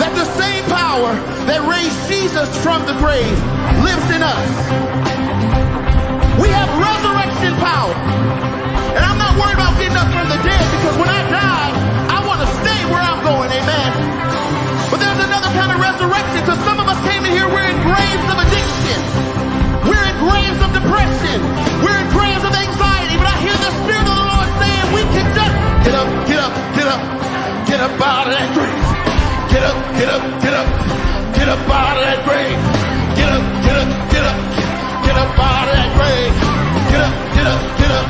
that the same power that raised Jesus from the grave lives in us. We have resurrection power. And I'm not worried about getting up from the dead, because when I die, I want to stay where I'm going, amen. But there's another kind of resurrection, because some of us came in here, we're in graves of addiction. We're in graves of depression. We're in graves of anxiety. But I hear the Spirit of the Lord saying we can just get up, get up, get up, get up out of that grave. Get up, get up, get up, get up out of that grave. Get up, get up, get up, get up out of that grave. Get up, get up, get up,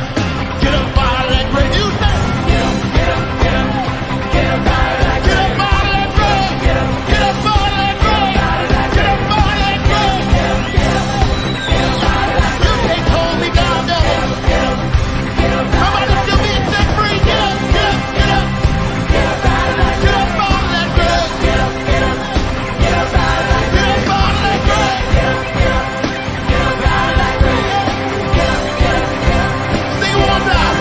get up out of that grave. You say, get up, get up, get up, get up out of that grave. Get up out of that grave. Get up, get up out of that grave. Get up out of that grave. Get up, get up, get up out of that grave. You can't hold me down, devil. Get up, get up. Somebody still being set free. Get up, get up, get up, get up out of that grave. Get up out of that grave. Get up, get up, get up out of that grave. Get up out of that grave. Get up, get up, get up out of that grave. Get up, get up, get up. Sing one more time.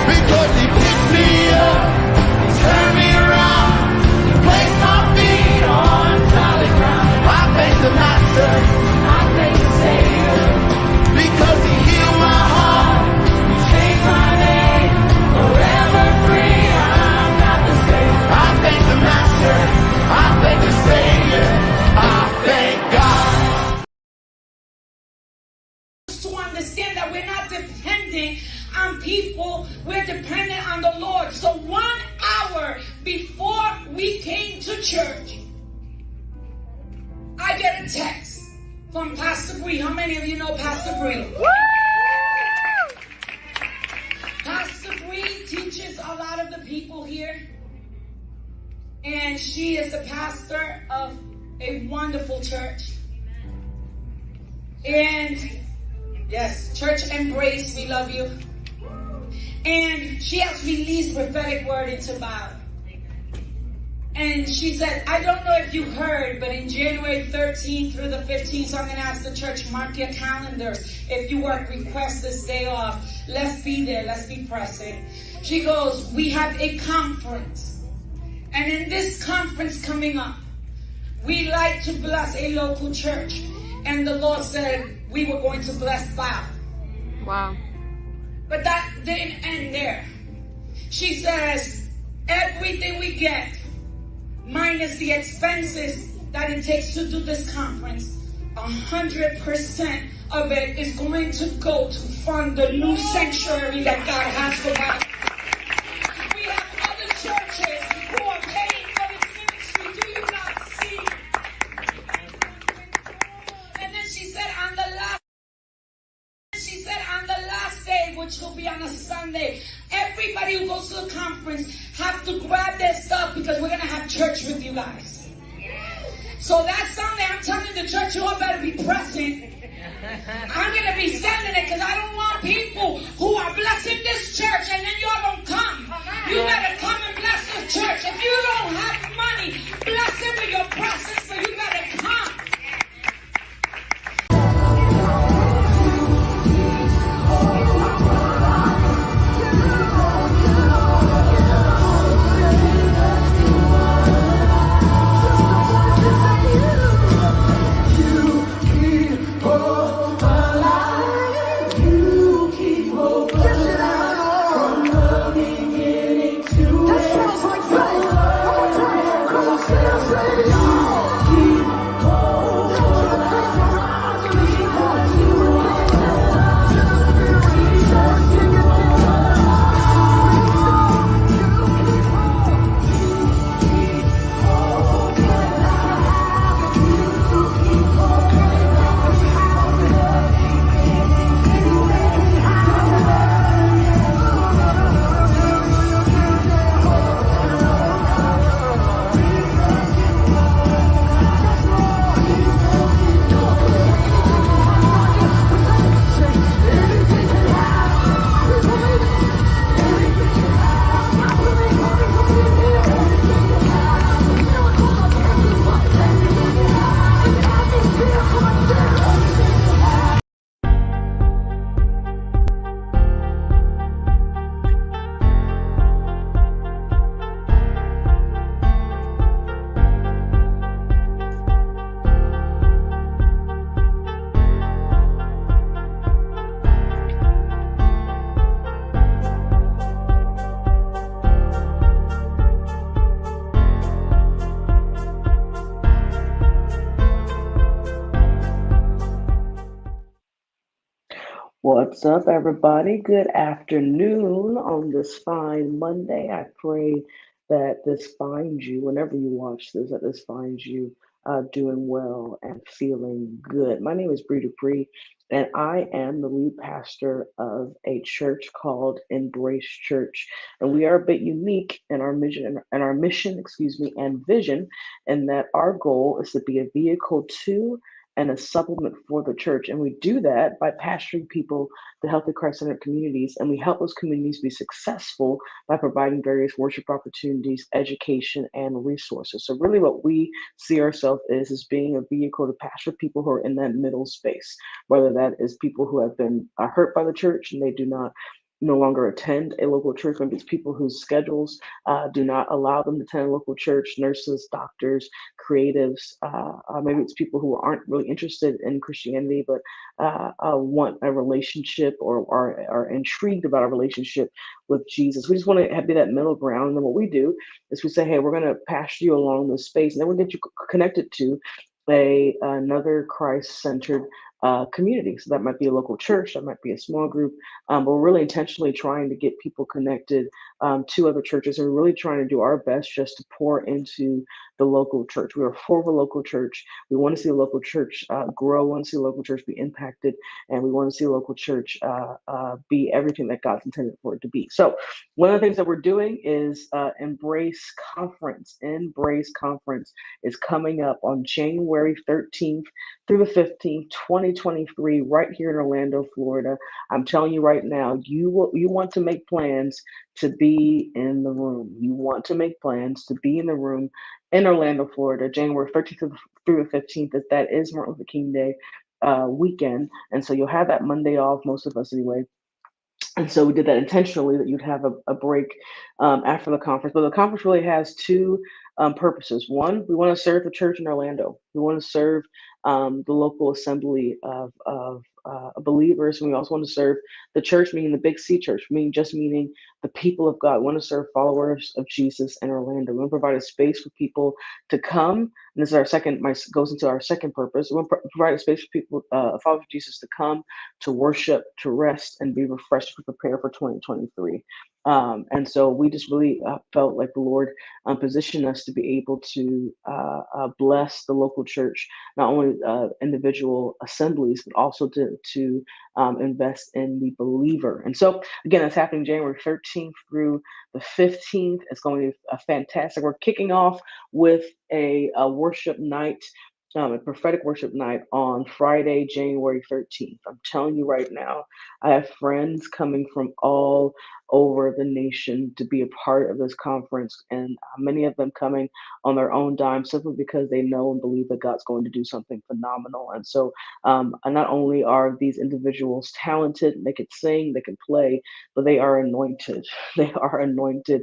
Because he picked me up, turned me around, placed my feet on solid ground. I thank the Master, I thank the Savior, because he healed my heart, he changed my name, forever free. I'm not the same. I thank the Master, I thank the Savior, I thank God. To understand that we're not dependent on people, we're dependent on the Lord. So 1 hour before we came to church, I get a text from Pastor Bree. How many of you know Pastor Bree? Pastor Bree teaches a lot of the people here, and she is the pastor of a wonderful church. And yes, Church Embrace, we love you. And she has released prophetic word into Bob. And she said, I don't know if you heard, but in January 13th through the 15th, so I'm going to ask the church, mark your calendars. If you work, request this day off. Let's be there. Let's be present. She goes, we have a conference. And in this conference coming up, we like to bless a local church. And the Lord said we were going to bless Bob. Wow. But that didn't end there. She says, everything we get, minus the expenses that it takes to do this conference, 100% of it is going to go to fund the new sanctuary that God has for us. We have other churches who are paying for this ministry. Do you not see? And then she said on the last day, which will be on a Sunday, everybody who goes to the conference have to grab their stuff because we're going to have church with you guys. So that Sunday, I'm telling the church, you all better be present. I'm going to be sending it because I don't want people who are blessing this church and then y'all don't come. You better come and bless this church. If you don't have money, bless it with your presence, so you better come. That sounds like faith. What's up, everybody? Good afternoon on this fine Monday. I pray that this finds you, whenever you watch this, that this finds you doing well and feeling good. My name is Bree Dupree, and I am the lead pastor of a church called Embrace Church. And we are a bit unique in our mission, and vision, in that our goal is to be a vehicle to and a supplement for the church. And we do that by pastoring people to healthy Christ-centered communities. And we help those communities be successful by providing various worship opportunities, education, and resources. So really what we see ourselves is being a vehicle to pastor people who are in that middle space, whether that is people who have been hurt by the church and they do not no longer attend a local church. Maybe it's people whose schedules do not allow them to attend a local church, nurses, doctors, creatives. Maybe it's people who aren't really interested in Christianity, but want a relationship or are intrigued about a relationship with Jesus. We just want to be that middle ground. And then what we do is we say, hey, we're going to pass you along this space, and then we'll get you connected to another Christ-centered community. So that might be a local church, that might be a small group, but we're really intentionally trying to get people connected to other churches, and we're really trying to do our best just to pour into the local church. We are for the local church. We want to see the local church grow. We want to see the local church be impacted, and we want to see the local church be everything that God's intended for it to be. So one of the things that we're doing is Embrace Conference. Embrace Conference is coming up on January 13th through the 15th, 2023, right here in Orlando, Florida. I'm telling you right now, you want to make plans to be in the room. You want to make plans to be in the room in Orlando, Florida, January 13th through the 15th. That is Martin Luther King Day weekend, and so you'll have that Monday off, most of us anyway. And so we did that intentionally, that you'd have a break after the conference. But the conference really has two purposes. One, we want to serve the church in Orlando. We want to serve the local assembly of believers. And we also want to serve the church, meaning the Big C church, meaning the people of God. We want to serve followers of Jesus in Orlando. We want to provide a space for people to come. And this is our second, goes into our second purpose. We want to provide a space for people, followers of Jesus, to come, to worship, to rest, and be refreshed to prepare for 2023. And so we just really felt like the Lord positioned us to be able to bless the local church, not only individual assemblies, but also to invest in the believer. And so, again, that's happening January 13th through the 15th. It's going to be fantastic. We're kicking off with a worship night, a prophetic worship night on Friday, January 13th. I'm telling you right now, I have friends coming from all over the nation to be a part of this conference, and many of them coming on their own dime, simply because they know and believe that God's going to do something phenomenal. And so not only are these individuals talented, they can sing, they can play, but they are anointed. They are anointed,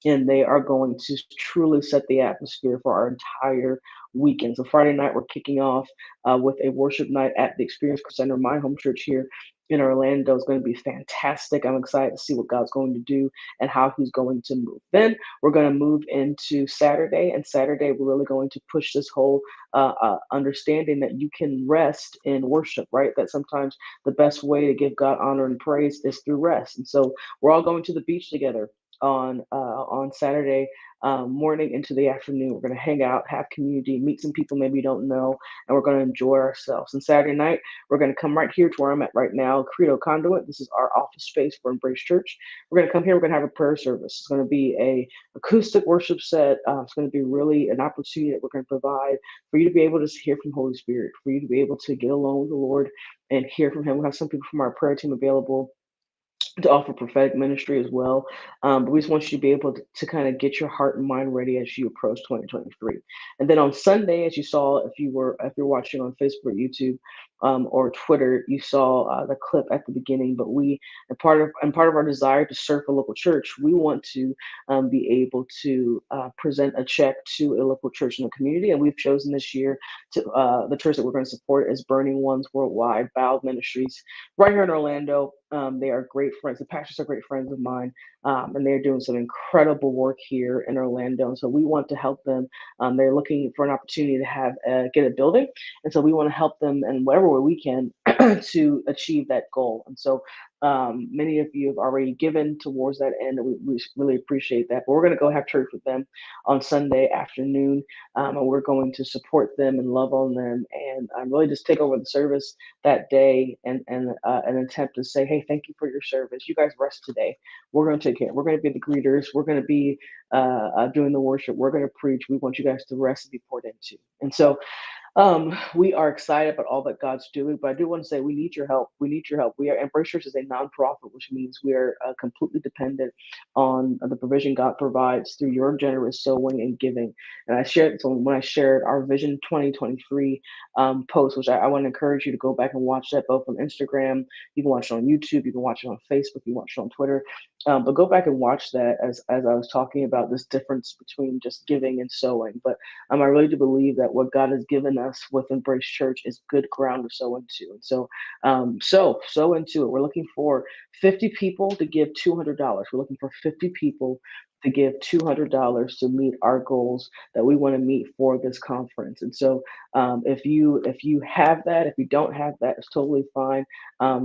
and they are going to truly set the atmosphere for our entire weekend. So Friday night, we're kicking off with a worship night at the Experience Center, my home church here in Orlando. Is going to be fantastic. I'm excited to see what God's going to do and how he's going to move. Then we're going to move into Saturday, and Saturday we're really going to push this whole understanding that you can rest in worship, right? That sometimes the best way to give God honor and praise is through rest. And so we're all going to the beach together on Saturday morning into the afternoon. We're going to hang out, have community, meet some people maybe you don't know, and we're going to enjoy ourselves. And Saturday night, we're going to come right here to where I'm at right now, Credo Conduit. This is our office space for Embrace Church. We're going to come here. We're going to have a prayer service. It's going to be a acoustic worship set. It's going to be really an opportunity that we're going to provide for you to be able to hear from Holy Spirit, for you to be able to get alone with the Lord and hear from him. We'll have some people from our prayer team available to offer prophetic ministry as well. But we just want you to be able to kind of get your heart and mind ready as you approach 2023. And then on Sunday, as you saw, if you're watching on Facebook, YouTube, or Twitter, you saw the clip at the beginning. But part of our desire to serve a local church, we want to be able to present a check to a local church in the community. And we've chosen this year to the church that we're going to support is Burning Ones Worldwide, Bow Ministries, right here in Orlando. They are great friends. The pastors are great friends of mine. and they're doing some incredible work here in Orlando. And so we want to help them. They're looking for an opportunity to have get a building, and so we want to help them in whatever way we can to achieve that goal. And so many of you have already given towards that end, and we really appreciate that. But we're going to go have church with them on Sunday afternoon, and we're going to support them and love on them, and really just take over the service that day, and an attempt to say, hey, thank you for your service. You guys rest today. We're going to take care. We're going to be the greeters. We're going to be doing the worship. We're going to preach. We want you guys to rest and be poured into. And so we are excited about all that God's doing, but I do want to say we need your help. We need your help. We are Embrace Church is a nonprofit, which means we are completely dependent on the provision God provides through your generous sowing and giving. And I shared so when I shared our Vision 2023 post, which I want to encourage you to go back and watch that both on Instagram. You can watch it on YouTube. You can watch it on Facebook. You can watch it on Twitter. But go back and watch that as I was talking about this difference between just giving and sowing. But I really do believe that what God has given us with Embrace Church is good ground to sow into. And so, sow into it. We're looking for 50 people to give $200. We're looking for 50 people to give $200 to meet our goals that we want to meet for this conference. And so, if you have that, if you don't have that, it's totally fine.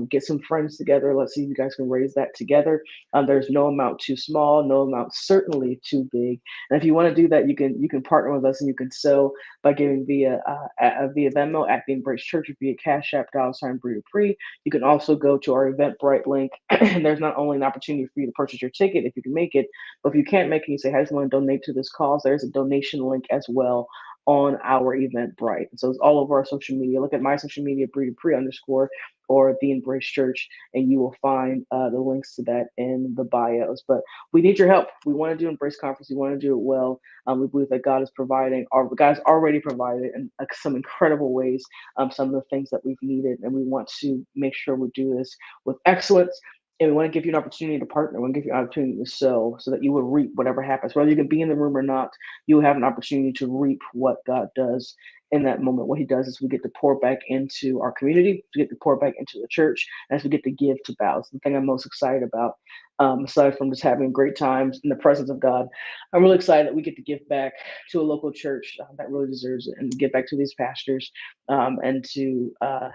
Get some friends together. Let's see if you guys can raise that together. There's no amount too small, no amount certainly too big. And if you want to do that, you can partner with us and you can sow by giving via Venmo at the Embrace Church, or via Cash App $Pre. You can also go to our Eventbrite link, and there's not only an opportunity for you to purchase your ticket if you can make it, but if you can't make it, you say, I just want to donate to this cause. There's a donation link as well on our Eventbrite. So it's all over our social media. Look at my social media, Pre _ or the Embrace Church, and you will find the links to that in the bios. But we need your help. We want to do Embrace Conference. We want to do it well. We believe that God is providing, or God's already provided in some incredible ways, some of the things that we've needed, and we want to make sure we do this with excellence. And we want to give you an opportunity to partner. We want to give you an opportunity to sow so that you will reap whatever happens. Whether you can be in the room or not, you will have an opportunity to reap what God does in that moment. What he does is we get to pour back into our community, we get to pour back into the church, as we get to give to bow. It's the thing I'm most excited about. Aside from just having great times in the presence of God, I'm really excited that we get to give back to a local church that really deserves it, and give back to these pastors, and to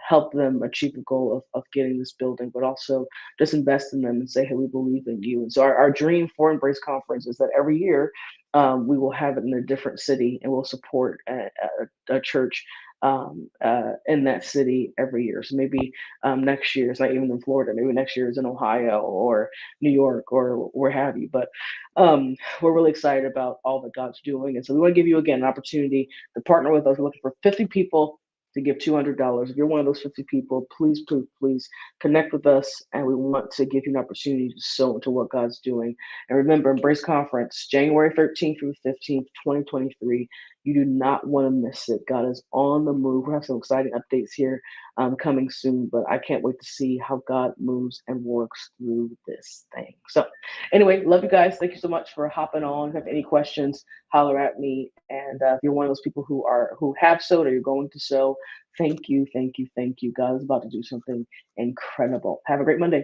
help them achieve the goal of getting this building, but also just invest in them and say, hey, we believe in you. And so our dream for Embrace Conference is that every year we will have it in a different city, and we'll support a church in that city every year. So maybe next year it's not even in Florida. Maybe next year is in Ohio or New York or where have you. But we're really excited about all that God's doing. And so we want to give you, again, an opportunity to partner with us. We're looking for 50 people to give $200. If you're one of those 50 people, please connect with us, and we want to give you an opportunity to sow into what God's doing. And remember, Embrace Conference, January 13th through 15th, 2023. You do not want to miss it. God is on the move. We have some exciting updates here coming soon, but I can't wait to see how God moves and works through this thing. So anyway, love you guys. Thank you so much for hopping on. If you have any questions, holler at me. And if you're one of those people who have sowed or you're going to sow, thank you. God is about to do something incredible. Have a great Monday.